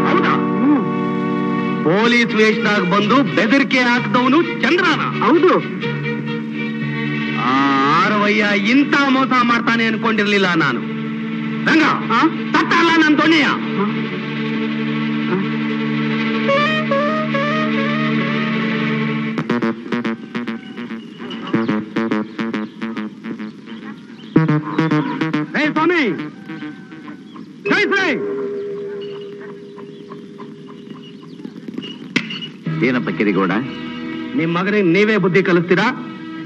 ಹೌದಾ? ಪೊಲೀಸ್ ವೇಷದಾಗ ಬಂದು ಬೆದರಿಕೆ ಹಾಕಿದವನು ಚಂದ್ರನ? ಹೌದು. ಆರವಯ್ಯ ಇಂಥ ಮೋಸ ಮಾಡ್ತಾನೆ ಅನ್ಕೊಂಡಿರ್ಲಿಲ್ಲ ನಾನು. ರಂಗ ತಟ್ಟಲ್ಲ ನನ್ನ ದೊಣ್ಣೆಯ. ಹೇ ಸ್ವಾಮಿ, ಜೈ ಶ್ರೀ. ಏನಪ್ಪ ಕಿರಿಗೌಡ, ನಿಮ್ ಮಗನಿಗೆ ನೀವೇ ಬುದ್ಧಿ ಕಲಿಸ್ತೀರಾ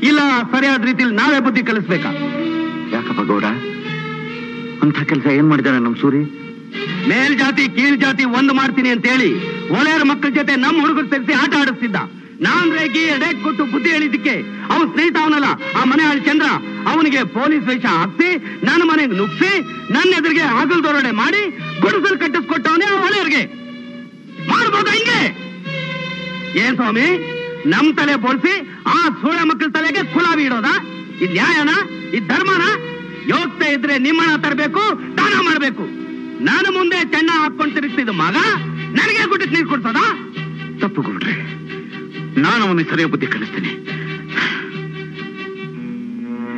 ಇಲ್ಲ ಸರಿಯಾದ ರೀತಿಯಲ್ಲಿ ನಾವೇ ಬುದ್ಧಿ ಕಲಿಸ್ಬೇಕಾ? ಯಾಕಪ್ಪ ಗೌಡ, ಅಂತ ಕೆಲಸ ಏನ್ ಮಾಡಿದಾನೆ ನಮ್ ಸೂರಿ? ಮೇಲ್ ಜಾತಿ ಕೀಳ್ ಜಾತಿ ಒಂದು ಮಾಡ್ತೀನಿ ಅಂತ ಹೇಳಿ ಒಳ್ಳೆಯರ ಮಕ್ಕಳ ಜೊತೆ ನಮ್ಮ ಹುಡುಗರು ಸೇರಿಸಿ ಆಟ ಆಡಿಸ್ತಿದ್ದ. ನಾನ್ ರೇಗಿ ಎಡೆ ಕೊಟ್ಟು ಬುದ್ಧಿ ಹೇಳಿದ್ದಕ್ಕೆ ಅವ್ನ ಸ್ನೇಹಿತ ಅವನಲ್ಲ ಆ ಮನೆ ಆಳು ಚಂದ್ರ, ಅವನಿಗೆ ಪೊಲೀಸ್ ವೇಷ ಹಾಕ್ಸಿ ನನ್ನ ಮನೆಗೆ ನುಗ್ಸಿ ನನ್ನ ಎದುರಿಗೆ ಹಗಲ್ ದೊರಡೆ ಮಾಡಿ ಗುಡಿಸಲು ಕಟ್ಟಿಸ್ಕೊಟ್ಟವನೇ ಆ ಒಳ್ಳೆಯವ್ರಿಗೆ. ಮಾಡ್ಬೋದ ಹಿಂಗೆ? ಏನ್ ಸ್ವಾಮಿ, ನಮ್ ತಲೆ ಬೋಳ್ಸಿ ಆ ಸೂಳೆ ಮಕ್ಕಳ ತಲೆಗೆ ಕುಲಾವಿ ಇಡೋದ? ಇದ್ ನ್ಯಾಯನ? ಇದ್ ಧರ್ಮನ? ಯೋಗ್ಯತೆ ಇದ್ರೆ ನಿಮ್ಮನ್ನ ತರಬೇಕು, ದಾನ ಮಾಡ್ಬೇಕು. ನಾನು ಮುಂದೆ ಚೆನ್ನ ಹಾಕೊಂಡು ತಿರುಗಿಸಿದ ಮಗ ನನಗೆ ಗುಡ್ಡಕ್ಕೆ ನೀರು ಕೊಡ್ತದ? ತಪ್ಪು ಗೌಡ್ರೆ, ನಾನು ಅವನಿಗೆ ಸರಿಯಾದ ಬುದ್ಧಿ ಕಲಿಸ್ತೀನಿ.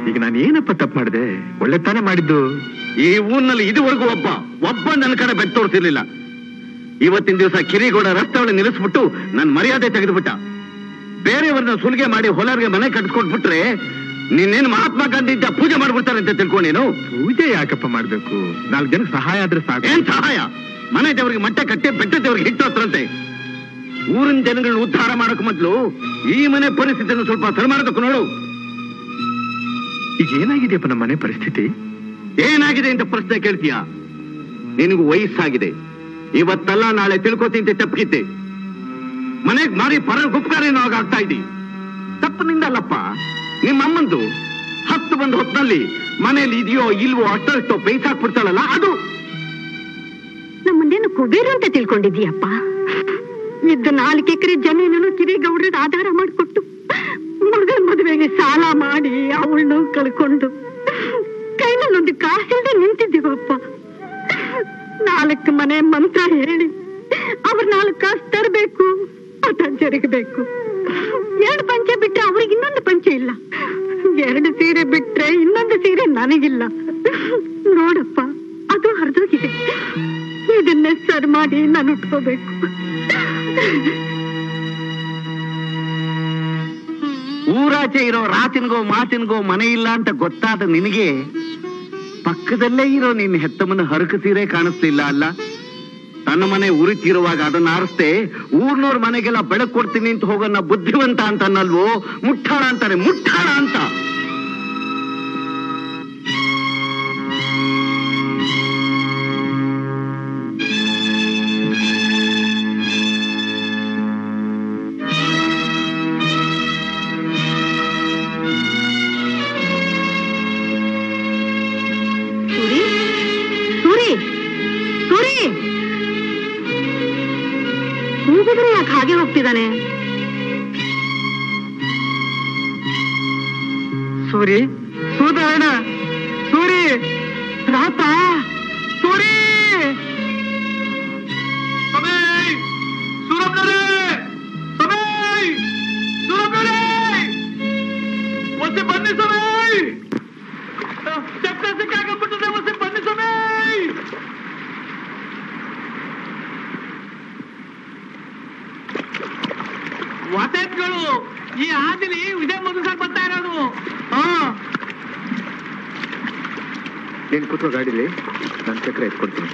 ಈಗ ನಾನು ಏನಪ್ಪ ತಪ್ಪು ಮಾಡಿದೆ? ಒಳ್ಳೆ ತಾನೇ ಮಾಡಿದ್ದು. ಈ ಊರಿನಲ್ಲಿ ಇದುವರೆಗೂ ಒಬ್ಬ ನನ್ನ ಕಡೆ ಬೆಟ್ಟು ತೋರಿಸಿರ್ಲಿಲ್ಲ. ಇವತ್ತಿನ ದಿವಸ ಕಿರಿಗೌಡ ರಸ್ತೆ ಒಳಗೆ ನಿಲ್ಲಿಸ್ಬಿಟ್ಟು ನನ್ನ ಮರ್ಯಾದೆ ತೆಗೆದುಬಿಟ್ಟ. ಬೇರೆಯವ್ರನ್ನ ಸುಲಿಗೆ ಮಾಡಿ ಹೊಲರಿಗೆ ಮನೆ ಕಟ್ಸ್ಕೊಟ್ಬಿಟ್ರೆ ನಿನ್ನೇನು ಮಹಾತ್ಮ ಗಾಂಧಿ ಇದ್ದ ಪೂಜೆ ಮಾಡ್ಬಿಡ್ತಾರೆ ಅಂತ ತಿಳ್ಕೊಂಡೇನು? ಪೂಜೆ ಯಾಕಪ್ಪ ಮಾಡ್ಬೇಕು? 4 ಜನಕ್ಕೆ ಸಹಾಯ ಆದ್ರೆ ಸಾಕು. ಏನ್ ಸಹಾಯ? ಮನೆ ದೇವರಿಗೆ ಮಟ್ಟ ಕಟ್ಟಿ ಬೆಟ್ಟ ದೇವರಿಗೆ ಹಿಟ್ಟು ಹತ್ರಂತೆ. ಊರಿನ ಜನಗಳನ್ನ ಉದ್ಧಾರ ಮಾಡೋಕ್ ಮೊದಲು ಈ ಮನೆ ಪರಿಸ್ಥಿತಿಯನ್ನು ಸ್ವಲ್ಪ ಸರಿ ಮಾಡೋದಕ್ಕೂ ನೋಡು. ಈಗ ಏನಾಗಿದೆಯಪ್ಪ ನಮ್ಮ ಮನೆ ಪರಿಸ್ಥಿತಿ? ಏನಾಗಿದೆ ಅಂತ ಪ್ರಶ್ನೆ ಕೇಳ್ತೀಯ? ನಿನಗೂ ವಯಸ್ಸಾಗಿದೆ. ಇವತ್ತಲ್ಲ ನಾಳೆ ತಿಳ್ಕೊತಿಂತೆ ತಪ್ಪಿದ್ದೆ. ಮನೆಗ್ ಮಾರಿ ಪರ ಗುಪ್ಕಾರೇನೋ ಆಗ್ತಾ ಇದ್ದಿ. ತಪ್ಪು ನಿಂದಲ್ಲಪ್ಪ, ನಿಮ್ಮಮ್ಮಂದು 10 ಬಂದ್ ಹೊತ್ತಿನಲ್ಲಿ ಮನೇಲಿ ಇದೆಯೋ ಇಲ್ವೋ ಅಷ್ಟೋ ಪೈಸಾಕ್ಬಿಡ್ತಾಳಲ್ಲ ಅದು. ನಮ್ಮನ್ನೇನು ಕುಬೇರು ಅಂತ ತಿಳ್ಕೊಂಡಿದ್ದೀಯಪ್ಪ? ಇದ್ದ 4 ಎಕರೆ ಜಮೀನನ್ನು ಕಿರಿಗೌಡ್ರಿಗೆ ಆಧಾರ ಮಾಡಿಕೊಟ್ಟು ಮಗಳ ಮದುವೆಗೆ ಸಾಲ ಮಾಡಿ ಅವಳನ್ನು ಕಳ್ಕೊಂಡು ಕೈನಲ್ಲೊಂದು ಕಾಸಿಲ್ಲದೆ ನಿಂತಿದ್ದೀವಪ್ಪ. 4 ಮನೆ ಮಂತ್ರ ಹೇಳಿ ಅವ್ರ 4 ಕಾಸು ತರಬೇಕು, ಅದ ಜರುಗಬೇಕು. 2 ಪಂಚೆ ಬಿಟ್ರೆ ಅವ್ರಿಗೆ ಇನ್ನೊಂದು ಪಂಚೆ ಇಲ್ಲ. 2 ಸೀರೆ ಬಿಟ್ರೆ ಇನ್ನೊಂದು ಸೀರೆ ನನಗಿಲ್ಲ. ನೋಡಪ್ಪ, ಅದು ಹರಿದೋಗಿದೆ. ಇದನ್ನೇ ಸರ್ ಮಾಡಿ ನಾನು ಉಟ್ಕೋಬೇಕು. ಊರಾಚೆ ಇರೋ ರಾತಿನ್ಗೋ ಮಾತಿನ್ಗೋ ಮನೆ ಇಲ್ಲ ಅಂತ ಗೊತ್ತಾದ ನಿನಗೆ ಪಕ್ಕದಲ್ಲೇ ಇರೋ ನಿನ್ನ ಹೆತ್ತಮ್ಮನ ಹರಕ ಸೀರೆ ಕಾಣಿಸ್ಲಿಲ್ಲ ಅಲ್ಲ? ತನ್ನ ಮನೆ ಉರಿತಿರುವಾಗ ಅದನ್ನ ಆರಿಸ್ತೆ ಊರ್ನವ್ರ ಮನೆಗೆಲ್ಲ ಬೆಳಕು ಕೊಡ್ತೀನಿ ಅಂತ ಹೋಗೋನ್ನ ಬುದ್ಧಿವಂತ ಅಂತ ಅನ್ನಲ್ವೋ, ಮುಟ್ಟಾಳ ಅಂತಾರೆ, ಮುಟ್ಟಾಳ ಅಂತ. ಕೂಗಿದ್ರೆ ಯಾಕೆ ಹಾಗೆ ಹೋಗ್ತಿದ್ದಾನೆ? ಸೂರಿ, ಸೂದಣ್ಣ, ಸೂರಿ, ರಾತ, ಸೂರಿ, ಮತ್ತೆ ಬನ್ನಿ ಸಮಯ ಚಕ್ರ ಸಿಕ್ಕಾಗ್ಬಿಟ್ಟಿದೆ. ಮತ್ತೆ ಬನ್ನಿ ಸಮಯ. ವಸೆಟ್ಗಳು ಈ ಹಾದಿಲಿ ಇದೇ ಮುಗಿಸಕ್ ಬರ್ತಾ ಇರೋದು. ನೀನ್ ಕೂತ್ಕೋ ಗಾಡಿಲಿ, ನಾನು ಚಕ್ರ ಎತ್ಕೊಡ್ತೀನಿ.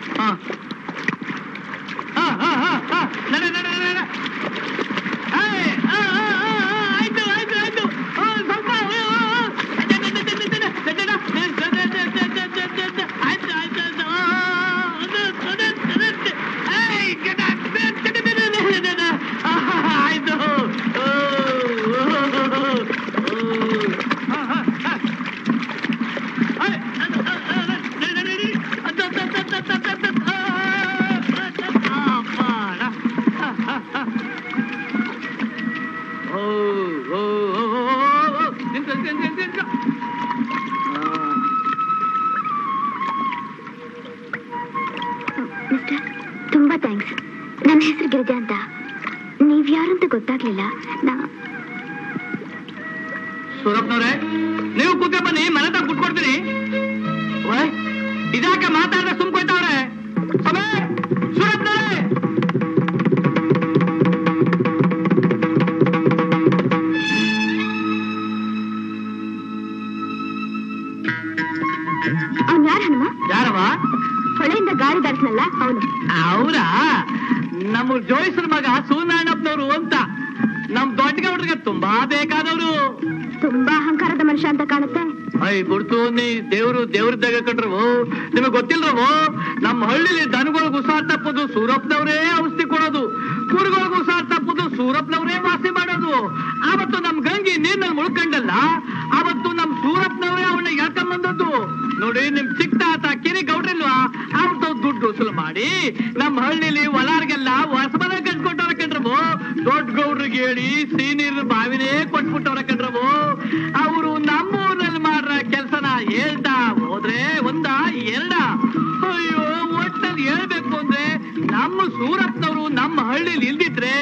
ಆಯ್ತು ಆಯ್ತು ಆಯ್ತು. ಸ್ವಲ್ಪ ಆಯ್ತು ಆಯ್ತು ಆಯ್ತು. ತುಂಬಾ ಥ್ಯಾಂಕ್ಸ್. ನನ್ನ ಹೆಸರು ಗಿರಿಜಾ ಅಂತ. ನೀವ್ ಯಾರಂತ ಗೊತ್ತಾಗ್ಲಿಲ್ಲ. ಸೂರಪ್ಪನವ್ರೆ, ನೀವು ಕೂತ್ಕೊಂಡು ಬನ್ನಿ, ಮನೆ ತಗ ಕುಟ್ಕೊಡ್ತೀನಿ. ಇದಾಕೆ ಮಾತಾಡ್ದೆ ಸುಮ್ಕೊಯ್ತವ್ರೆ? ಸೂರಪ್ಪನವ್ರೆ, ಅವ್ನು ಯಾರ ಹನುಮ? ಯಾರವ? ಹೊಳೆಯಿಂದ ಗಾಳಿ ದಾಡ್ಸನಲ್ಲ ಅವನು. ಅವರ ನಮ್ಮ ಜೋಯಿಸ್ರ ಮಗ ಸೂನಾಯಣಪ್ಪನವರು ಅಂತ. ನಮ್ ದೊಡ್ಡ ಗೌಡ್ರಿಗೆ ತುಂಬಾ ಬೇಕಾದವರು. ತುಂಬಾ ಅಹಂಕಾರದ ಮನುಷ್ಯ ಅಂತ ಕಾಣುತ್ತೆ. ಬಿಡ್ತು ನೀ ದೇವ್ರದಾಗ ಕಂಡ್ರವು. ನಿಮಗ್ ಗೊತ್ತಿಲ್ರವು, ನಮ್ಮ ಹಳ್ಳಿಲಿ ದನಗಳಿಗೆ ಉಸಾರ್ ತಪ್ಪುದು ಸೂರಪ್ಪನವರೇ ಔಷಧಿ ಕೊಡೋದು, ಕುರಿಗಳಿಗೆ ಉಸಾರ್ ತಪ್ಪುದು ಸೂರಪ್ಪನವರೇ ವಾಸಿ ಮಾಡೋದು. ಆವತ್ತು ನಮ್ ಗಂಗಿ ನೀರ್ನಲ್ಲಿ ಮುಳ್ಕಂಡಲ್ಲ, ಆವತ್ತು ನಮ್ ಸೂರಪ್ಪನವರೇ ಅವನ್ನ ಎಳ್ಕೊಂಬಂದದ್ದು ನೋಡಿ. ನಿಮ್ ಚಿಕ್ಕ ತಾತ ಕಿರಿ ಗೌಡ್ರಿಲ್ವಾ, ಅವ್ರದ್ದು ದುಡ್ಡು ವಸೂಲು ಮಾಡಿ ನಮ್ ಹಳ್ಳಿಲಿ ಹೊಲಾರ್ಗೆಲ್ಲ ಹೊಸಮನ ಕಟ್ಕೊಟ್ಟವ್ರ ಕಂಡ್ರವು. ದೊಡ್ಡ ಗೌಡ್ರಿಗೆ ಹೇಳಿ ಸೀನೀರ್ ಬಾವಿನೇ ಕೊಟ್ಬಿಟ್ಟವ್ರ ಕಂಡ್ರವು. ಅವರು ನಮ್ಮೂರ್ನಲ್ಲಿ ಮಾಡ್ರ ಕೆಲ್ಸನ ಹೇಳ್ತಾ ಹೋದ್ರೆ ಒಂದ ಎರಡ. ಅಯ್ಯೋ, ಒಟ್ಟಲ್ಲಿ ಹೇಳ್ಬೇಕು ಅಂದ್ರೆ ನಮ್ಮ ಸೂರಪ್ಪನವರು ನಮ್ಮ ಹಳ್ಳಿಲಿ ಇಲ್ದಿದ್ರೆ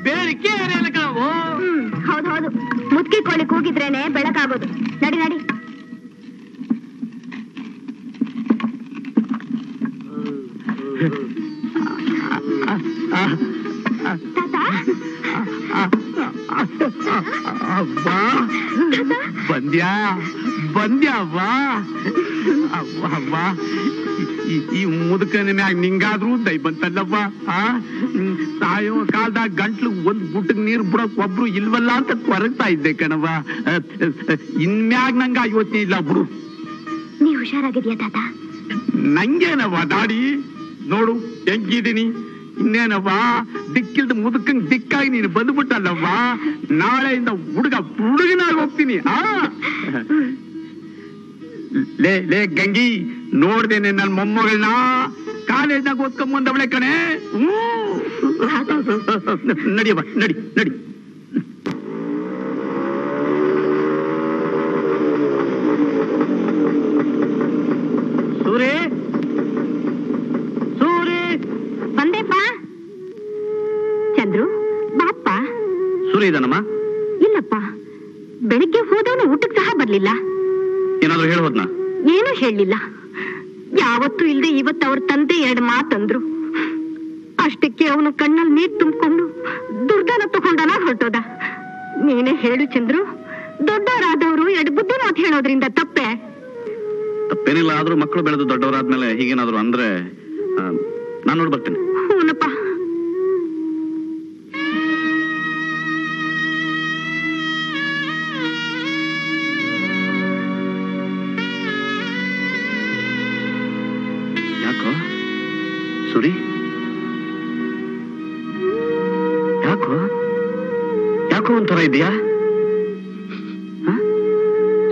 ಬೇಡಿಕೆ ಏರಿಯಲ್ಲ ಕಣವು. ಹೌದು, ಮುದ್ಕಿ ಕೋಳಿ ಕೂಗಿದ್ರೇನೆ ಬೆಳಕಾಗೋದು. ನಡಿ ನಡಿ. ಬಂದ್ಯಾವ್ವಾ ಅವ್ವ, ಈ ಮುದುಕನ ಮ್ಯಾಗ ನಿಂಗಾದ್ರೂ ದೈ ಬಂತಲ್ಲವ್ವ. ಸಾಯೋ ಕಾಲದಾಗ ಗಂಟ್ಲು ಒಂದ್ ಬುಟ್ಟಗ್ ನೀರ್ ಬಿಡಕ್ ಒಬ್ರು ಇಲ್ವಲ್ಲ ಅಂತ ಕೊರಗ್ತಾ ಇದ್ದೆ ಕಣವ್ವ. ಇನ್ಮ್ಯಾಗ ನಂಗ ಯೋಚನೆ ಇಲ್ಲ ಬಿಡು. ನೀ ಹುಷಾರಾಗಿದ್ಯಾ ತಾತ? ನಂಗೇನವ್ವ ದಾಡಿ ನೋಡು ಹೆಂಗಿದೀನಿ. ಇನ್ನೇನವ್ವ, ದಿಕ್ಕಿಲ್ದ ಮುದುಕಂಗ್ ದಿಕ್ಕಾಗಿ ನೀನು ಬಂದ್ಬಿಟ್ಟಲ್ಲವ್ವ. ನಾಳೆಯಿಂದ ಹುಡುಗನಾಗಿ ಹೋಗ್ತೀನಿ. ಲೇ ಗಂಗಿ, ನೋಡ್ದೇನೆ ನನ್ ಮೊಮ್ಮಗಳನ್ನ ಕಾಲೇಜ್ನಾಗ ಓದ್ಕೊಂಬಂದವಳೆ ಕಣೆ. ನಡಿಯವ್ವ, ನಡಿ ನಡಿ. ಬಂದೇಪ್ಪ. ಚಂದ್ರು ಬಾಪ್ಪ. ಸೂರ್ಯ ಇದಾನಮ್ಮ? ಇಲ್ಲಪ್ಪ, ಬೆಳಿಗ್ಗೆ ಹೋದವನು ಊಟಕ್ಕೆ ಸಹ ಬರ್ಲಿಲ್ಲ. ಏನಾದ್ರು ಹೇಳೋದ್ನ? ಏನೂ ಹೇಳಲಿಲ್ಲ. ಯಾವತ್ತೂ ಇಲ್ದೆ ಇವತ್ತು ಅವ್ರ ತಂದೆ 2 ಮಾತಂದ್ರು. ಅಷ್ಟಕ್ಕೆ ಅವನು ಕಣ್ಣಲ್ಲಿ ನೀರು ತುಂಬಿಕೊಂಡು ದುರ್ಗಾನ ತಗೊಂಡನ ಹೊರಟೋದ. ನೀನೇ ಹೇಳು ಚಂದ್ರು, ದೊಡ್ಡವರಾದವರು 2 ಬುದ್ಧಿ ಮಾತು ಹೇಳೋದ್ರಿಂದ ತಪ್ಪೇ? ತಪ್ಪೇನಿಲ್ಲ. ಆದ್ರೂ ಮಕ್ಕಳು ಬೆಳೆದು ದೊಡ್ಡವರಾದ್ಮೇಲೆ ಹೀಗೇನಾದ್ರು ಅಂದ್ರೆ ನಾನು ನೋಡಿ ಬರ್ತೇನೆ. ಹೂನಪ್ಪ. ಯಾಕೋ ಸುರಿ, ಯಾಕೋ ಒಂಥರ ಇದೆಯಾ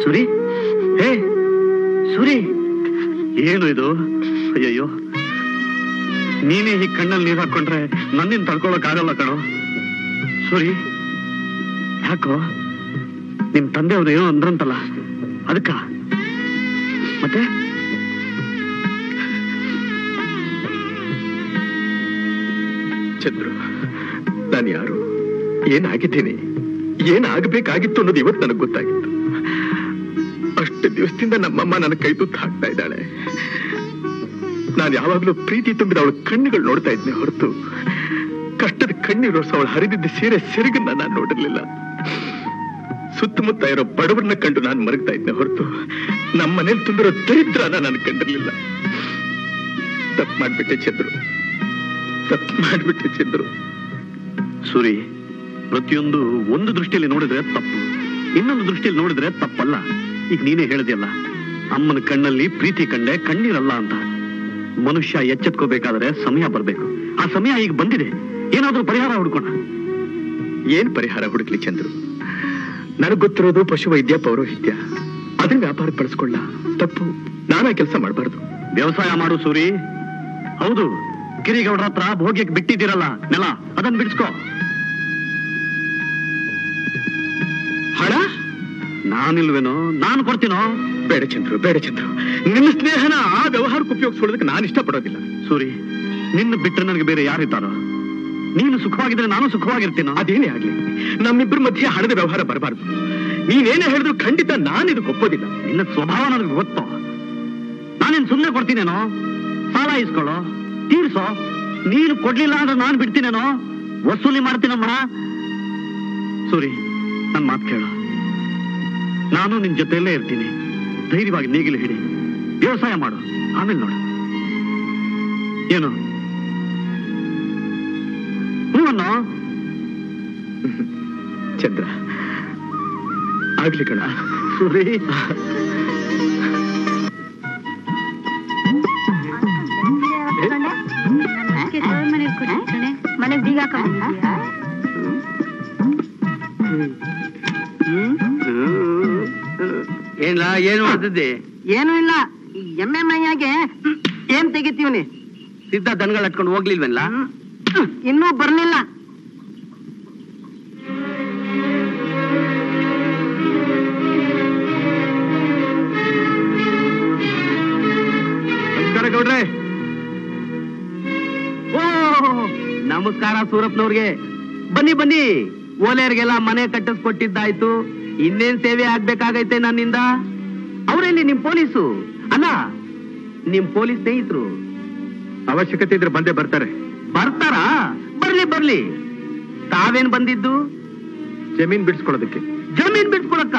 ಸುರಿ? ಹೇ ಸುರಿ, ಏನು ಇದು? ಅಯ್ಯಯ್ಯೋ, ನೀನೇ ಈ ಕಣ್ಣಲ್ಲಿ ನೀರು ಹಾಕೊಂಡ್ರೆ ನನ್ನಿಂದ ತಡ್ಕೊಳಕ್ ಆಗಲ್ಲ ಕಣೋ. ಸುರಿ, ಯಾಕೋ ನಿಮ್ ತಂದೆಯವ್ರು ಏನೋ ಅಂದ್ರಂತಲ್ಲ, ಅದಕ್ಕ? ಮತ್ತೆ ಚಂದ್ರು, ನಾನು ಯಾರು, ಏನಾಗಿದ್ದೀನಿ, ಏನಾಗಬೇಕಾಗಿತ್ತು ಅನ್ನೋದು ಇವತ್ತು ನನಗೆ ಗೊತ್ತಾಗಿತ್ತು. ಅಷ್ಟು ದಿವಸದಿಂದ ನಮ್ಮಮ್ಮ ನನ್ನ ಕೈ ತುತ್ತು ಹಾಕ್ತಾ ಇದ್ದಾಳೆ. ನಾನು ಯಾವಾಗ್ಲೂ ಪ್ರೀತಿ ತುಂಬಿದ ಅವಳ ಕಣ್ಣುಗಳು ನೋಡ್ತಾ ಇದ್ದೆ ಹೊರತು ಕಷ್ಟದ ಕಣ್ಣೀರು ಅವಳು ಹರಿದಿದ್ದ ಸೀರೆ ಸೆರಗನ್ನ ನಾನು ನೋಡಿರ್ಲಿಲ್ಲ. ಸುತ್ತಮುತ್ತ ಇರೋ ಬಡವರನ್ನ ಕಂಡು ನಾನು ಮರಗ್ತಾ ಇದ್ದೆ ಹೊರತು ನಮ್ಮ ಮನೇಲಿ ತುಂಬಿರೋ ದರಿದ್ರನ ನಾನು ಕಂಡಿರ್ಲಿಲ್ಲ. ತಪ್ಪು ಮಾಡ್ಬಿಟ್ಟೆ ಚಂದ್ರು, ತಪ್ಪು ಮಾಡ್ಬಿಟ್ಟೆ ಚಂದ್ರು. ಸೂರಿ, ಪ್ರತಿಯೊಂದು ಒಂದು ದೃಷ್ಟಿಯಲ್ಲಿ ನೋಡಿದ್ರೆ ತಪ್ಪು, ಇನ್ನೊಂದು ದೃಷ್ಟಿಯಲ್ಲಿ ನೋಡಿದ್ರೆ ತಪ್ಪಲ್ಲ. ಈಗ ನೀನೇ ಹೇಳಿದೆಯಲ್ಲ, ಅಮ್ಮನ ಕಣ್ಣಲ್ಲಿ ಪ್ರೀತಿ ಕಂಡೆ ಕಣ್ಣೀರಲ್ಲ ಅಂತ. ಮನುಷ್ಯ ಎಚ್ಚೆತ್ಕೋಬೇಕಾದ್ರೆ ಸಮಯ ಬರ್ಬೇಕು. ಆ ಸಮಯ ಈಗ ಬಂದಿದೆ. ಏನಾದ್ರೂ ಪರಿಹಾರ ಹುಡ್ಕೋಣ. ಏನ್ ಪರಿಹಾರ ಹುಡುಕ್ಲಿ ಚಂದ್ರು? ನನಗ್ ಗೊತ್ತಿರೋದು ಪಶುವೈದ್ಯ, ಪೌರೋಹಿತ್ಯ. ಅದನ್ನ ವ್ಯಾಪಾರ ಬಳಸ್ಕೊಳ್ಳ. ತಪ್ಪು, ನಾನಾ ಕೆಲಸ ಮಾಡಬಾರ್ದು. ವ್ಯವಸಾಯ ಮಾಡು ಸೂರಿ. ಹೌದು, ಗಿರಿಗೌಡ್ರ ಹತ್ರ ಭೋಗ್ಯಕ್ಕೆ ಬಿಟ್ಟಿದ್ದೀರಲ್ಲ ನೆಲ, ಅದನ್ನ ಬಿಡಿಸ್ಕೋ. ಹಣ ನಾನಿಲ್ವೇನೋ, ನಾನು ಕೊಡ್ತೀನೋ. ಬೇಡ ಚಂದ್ರು, ಬೇಡ ಚಂದ್ರು. ನಿನ್ನ ಸ್ನೇಹನ ಆ ವ್ಯವಹಾರಕ್ಕೆ ಉಪಯೋಗಿಸ್ಕೊಳ್ಳೋದಕ್ಕೆ ನಾನು ಇಷ್ಟಪಡೋದಿಲ್ಲ. ಸೂರಿ, ನಿನ್ನ ಬಿಟ್ಟರೆ ನನಗೆ ಬೇರೆ ಯಾರಿದ್ದಾರೋ? ನೀನು ಸುಖವಾಗಿದ್ರೆ ನಾನು ಸುಖವಾಗಿರ್ತೀನೋ? ಅದೇನೇ ಆಗ್ಲಿ, ನಮ್ಮಿಬ್ಬರ ಮಧ್ಯೆ ಹಣದ ವ್ಯವಹಾರ ಬರಬಾರ್ದು. ನೀನೇನೇ ಹೇಳಿದ್ರು ಖಂಡಿತ ನಾನು ಇದಕ್ಕೆ ಒಪ್ಪೋದಿಲ್ಲ. ನಿನ್ನ ಸ್ವಭಾವ ನನಗೆ ಗೊತ್ತು. ನಾನೇನು ಸುಮ್ಮನೆ ಕೊಡ್ತೀನೇನೋ? ಸಾಲ ಇಸ್ಕೊಳ್ಳೋ, ತೀರ್ಸೋ. ನೀನು ಕೊಡ್ಲಿಲ್ಲ ಅಂದ್ರೆ ನಾನು ಬಿಡ್ತೀನೇನೋ? ವಸೂಲಿ ಮಾಡ್ತೀನಮ್ಮ. ಸೂರಿ, ನನ್ನ ಮಾತು ಕೇಳು. ನಾನು ನಿನ್ ಜೊತೆಯಲ್ಲೇ ಇರ್ತೀನಿ. ಧೈರ್ಯವಾಗಿ ನೇಗಿಲು ಹಿಡಿ, ವ್ಯವಸಾಯ ಮಾಡು, ಆಮೇಲೆ ನೋಡು. ಏನು ಹೂವನ್ನೋ? ಚಂದ್ರ, ಆಗ್ಲಿ ಕಣ. ಸೂರಿ, ಮನೆಗೆ ಬೀಗ ಏನ್ಲ, ಏನು ಮಾಡ್ತಿದ್ದೆ? ಏನು ಇಲ್ಲ, ಎಮ್ಮೆ ಮೈಯಾಗೆ ಏನ್ ತೆಗಿತೀವ್ನಿ. ಸಿದ್ಧ ದನಗಳು ಹಟ್ಕೊಂಡು ಹೋಗ್ಲಿಲ್ವಲ್ಲ? ಇನ್ನೂ ಬರ್ಲಿಲ್ಲ. ನಮಸ್ಕಾರ ಗೌಡ್ರೆ. ಓ, ನಮಸ್ಕಾರ ಸೂರಪ್ಪನವ್ರಿಗೆ. ಬನ್ನಿ ಬನ್ನಿ, ಓಲೆಯರ್ಗೆಲ್ಲ ಮನೆ ಕಟ್ಟಿಸ್ಕೊಟ್ಟಿದ್ದಾಯ್ತು. ಇನ್ನೇನ್ ಸೇವೆ ಆಗ್ಬೇಕಾಗೈತೆ ನನ್ನಿಂದ? ಅವರಲ್ಲಿ ನಿಮ್ ಪೊಲೀಸು ಅಲ್ಲ, ನಿಮ್ ಪೊಲೀಸ್ ಸ್ನೇಹಿತರು. ಅವಶ್ಯಕತೆ ಇದ್ರೆ ಬಂದೇ ಬರ್ತಾರೆ. ಬರ್ತಾರಾ? ಬರ್ಲಿ ಬರ್ಲಿ. ತಾವೇನ್ ಬಂದಿದ್ದು? ಜಮೀನ್ ಬಿಡಿಸ್ಕೊಳ್ಳೋದಕ್ಕೆ. ಜಮೀನ್ ಬಿಡ್ಸ್ಕೊಳಕ್ಕ?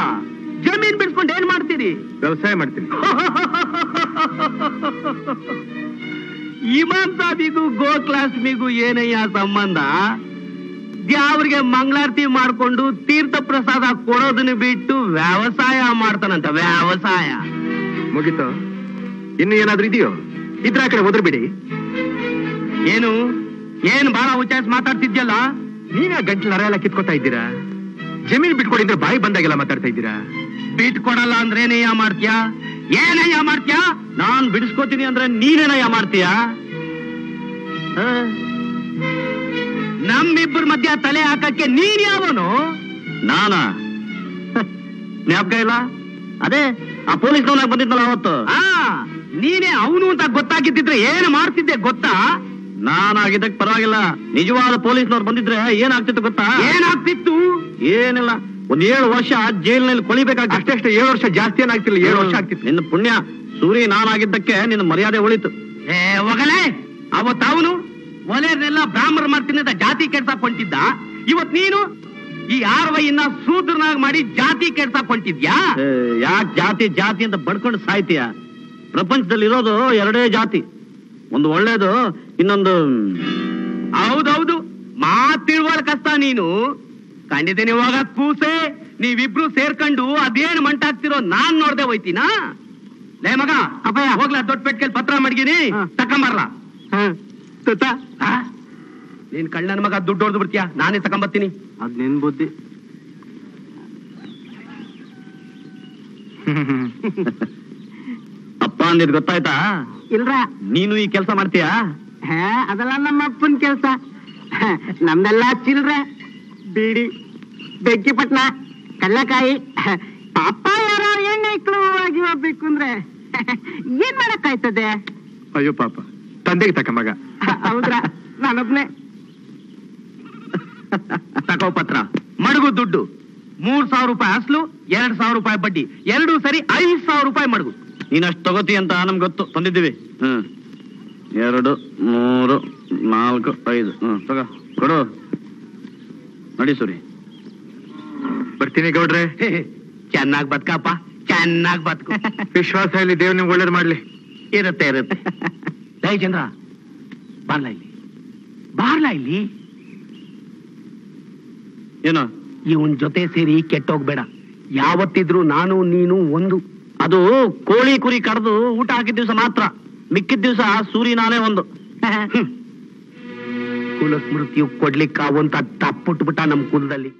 ಜಮೀನ್ ಬಿಡ್ಸ್ಕೊಂಡು ಏನ್ ಮಾಡ್ತೀರಿ? ವ್ಯವಸಾಯ ಮಾಡ್ತೀನಿ. ಇಮಾಮ್ ಸಾಬಿಗೂ ಗೋಕ್ಲಾಸ್ಮಿಗೂ ಏನಯ್ಯ ಸಂಬಂಧ? ಅವ್ರಿಗೆ ಮಂಗಳಾರತಿ ಮಾಡ್ಕೊಂಡು ತೀರ್ಥ ಪ್ರಸಾದ ಕೊಡೋದನ್ನ ಬಿಟ್ಟು ವ್ಯವಸಾಯ ಮಾಡ್ತಾನಂತ. ವ್ಯವಸಾಯ ಮುಗೀತು? ಇನ್ನು ಏನಾದ್ರೂ ಇದೆಯೋ? ಇದ್ರ ಆ ಕಡೆ ಹೋದ್ರೆ ಬಿಡಿ. ಏನು ಬಹಳ ಉಚ್ಚಾರಿಸಿ ಮಾತಾಡ್ತಿದ್ಯಲ್ಲ? ನೀವೇ ಗಂಟ್ಲ ನರ ಎಲ್ಲ ಕಿತ್ಕೊತಾ ಇದ್ದೀರಾ? ಜಮೀನ್ ಬಿಟ್ಕೊಡಿದ್ರೆ ಬಾಯಿ ಬಂದಾಗೆಲ್ಲ ಮಾತಾಡ್ತಾ ಇದ್ದೀರಾ. ಬಿಟ್ಕೊಡಲ್ಲ ಅಂದ್ರೆ ಏನಯ್ಯ ಮಾಡ್ತೀಯಾ? ಏನಯ್ಯ ಮಾಡ್ತೀಯಾ? ನಾನ್ ಬಿಡಿಸ್ಕೋತೀನಿ ಅಂದ್ರೆ ನೀನೇನಯ್ಯ ಮಾಡ್ತೀಯಾ? ನಮ್ಮಿಬ್ಬರ ಮಧ್ಯ ತಲೆ ಹಾಕಕ್ಕೆ ನೀನ್ ಯಾವನು? ನಾನಾ? ಜ್ಞಾಪಕ ಇಲ್ಲ? ಅದೇ ಆ ಪೊಲೀಸ್ನವನಾಗ ಬಂದಿದ್ನಲ್ಲ ಅವತ್ತು. ನೀನೇ ಅವನು ಅಂತ ಗೊತ್ತಾಗಿದ್ದಿದ್ರೆ ಏನು ಮಾಡ್ತಿದ್ದೆ ಗೊತ್ತಾ? ನಾನಾಗಿದ್ದಕ್ಕೆ ಪರವಾಗಿಲ್ಲ. ನಿಜವಾದ ಪೊಲೀಸ್ನವ್ರು ಬಂದಿದ್ರೆ ಏನಾಗ್ತಿತ್ತು ಗೊತ್ತಾ? ಏನಾಗ್ತಿತ್ತು? ಏನಿಲ್ಲ, ಒಂದ್ 7 ವರ್ಷ ಜೈಲಿನಲ್ಲಿ ಕೊಳಿಬೇಕಾಗ್ತಿ. ಅಷ್ಟೇ 7 ವರ್ಷ ಜಾಸ್ತಿ ಏನಾಗ್ತಿಲ್ಲ, 7 ವರ್ಷ ಆಗ್ತಿತ್ತು. ನಿನ್ನ ಪುಣ್ಯ ಸೂರಿ, ನಾನಾಗಿದ್ದಕ್ಕೆ ನಿನ್ನ ಮರ್ಯಾದೆ ಉಳಿತು. ಹೋಗಲೇ, ಅವತ್ತು ಅವನು ಒಲೆಯನ್ನೆಲ್ಲ ಬ್ರಾಹ್ಮಣ ಮಾಡ್ತೀನಿ ಅಂತ ಜಾತಿ ಕೆಡ್ಸಕ್ ಹೊಂಟಿದ್ದ. ಇವತ್ ನೀನು ಈ ಆರ್ವೈಯನ್ನ ಸೂತ್ರನಾಗ್ ಮಾಡಿ ಜಾತಿ ಕೆಡ್ಸಕ್ ಹೊಂಟಿದ್ಯಾ? ಯಾಕೆ ಜಾತಿ ಜಾತಿ ಅಂತ ಬಡ್ಕೊಂಡು ಸಾಯ್ತೀಯ? ಪ್ರಪಂಚದಲ್ಲಿ ಇರೋದು 2 ಜಾತಿ, ಒಂದು ಒಳ್ಳೇದು, ಇನ್ನೊಂದು. ಹೌದೌದು, ಮಾತಿಳುವಳ ಕಷ್ಟ. ನೀನು ಕಂಡಿದ್ದೀನಿ ಇವಾಗ ಕೂಸೆ. ನೀವಿಬ್ರು ಸೇರ್ಕೊಂಡು ಅದೇನು ಮಂಟಾಗ್ತಿರೋ ನಾನ್ ನೋಡ್ದೆ ಹೋಯ್ತೀನಾ? ಲೇ ಮಗ, ಅಪ್ಪಯ್ಯ ಹೋಗ್ಲಾ, ದೊಡ್ಡ ಪೆಟ್ಕೆಲ್ ಪತ್ರ ಮಡಗಿನಿ, ತಕೊಂಬರ್ಲಾ. ನೀನ್ ಕಳ್ಳನ ಮಗ ದುಡ್ಡು ಹೊಡೆದು ಬಿಡ್ತೀಯ, ನಾನೇ ತಕೊಂಬರ್ತೀನಿ. ಅದ್ ನಿನ್ ಬುದ್ಧಿ. ಅಪ್ಪ ಅಂದಿದ್ ಗೊತ್ತಾಯ್ತಾ? ಇಲ್ರ. ನೀನು ಈ ಕೆಲಸ ಮಾಡ್ತೀಯಾ? ಅದೆಲ್ಲ ನಮ್ಮ ಅಪ್ಪನ ಕೆಲ್ಸ. ನಮ್ದೆಲ್ಲ ಚಿಲ್ರೆ, ಬೀಡಿ, ಬೆಂಕಿಪಟ್ನ, ಕಲ್ಲಕಾಯಿ. ಪಾಪ ಯಾರೋ ಹೆಣ್ಣೈಕ್ಳು ಆಗಿ ಹೋಗ್ಬೇಕು ಅಂದ್ರೆ ಏನ್ ಮಾಡಕ್ಕಾಯ್ತದೆ? ಅಯ್ಯೋ ಪಾಪ, ತಂದೆಗೆ ತಕ್ಕ ಮಗ. ಹೌದ್ರ, ನಾನೊಬ್ನೇ. ತಗೋ ಪತ್ರ, ಮಡಗು ದುಡ್ಡು. 3,000 ರೂಪಾಯಿ ಅಸ್ಲು, 2,000 ರೂಪಾಯಿ ಬಡ್ಡಿ, 2 ಸರಿ 5,000 ರೂಪಾಯಿ ಮಡಗು. ನೀನಷ್ಟು ತಗೋತಿ ಅಂತ ನಮ್ಗೆ ಗೊತ್ತು, ತಂದಿದ್ದೀವಿ. 2, 3, 4, 5. ತಗೋ, ಕೊಡು. ನೋಡಿ ಸೂರಿ. ಬರ್ತೀನಿ ಗೌಡ್ರೆ. ಚೆನ್ನಾಗ್ ಬದುಕಪ್ಪ, ಚೆನ್ನಾಗ್ ಬದುಕು. ವಿಶ್ವಾಸ ಇಲ್ಲಿ, ದೇವ್ ನಿಮ್ಗೆ ಒಳ್ಳೇದು ಮಾಡ್ಲಿ. ಇರುತ್ತೆ. ದಯ ಚಂದ್ರ, ಬಾರ್ಲಾ ಇಲ್ಲಿ. ಏನೋ ಇವನ್ ಜೊತೆ ಸೇರಿ ಕೆಟ್ಟೋಗ್ಬೇಡ. ಯಾವತ್ತಿದ್ರು ನಾನು ನೀನು ಒಂದು. ಅದು ಕೋಳಿ ಕುರಿ ಕಡ್ದು ಊಟ ಹಾಕಿದ ದಿವಸ ಮಾತ್ರ, ಮಿಕ್ಕಿದ ದಿವಸ ಸೂರಿ ನಾನೇ ಒಂದು. ಕುಲ ಸ್ಮೃತಿಯು ಕೊಡ್ಲಿಕ್ಕಾವಂತ ತಪ್ಪುಟ್ಬಿಟ್ಟ ನಮ್ ಕುಲದಲ್ಲಿ.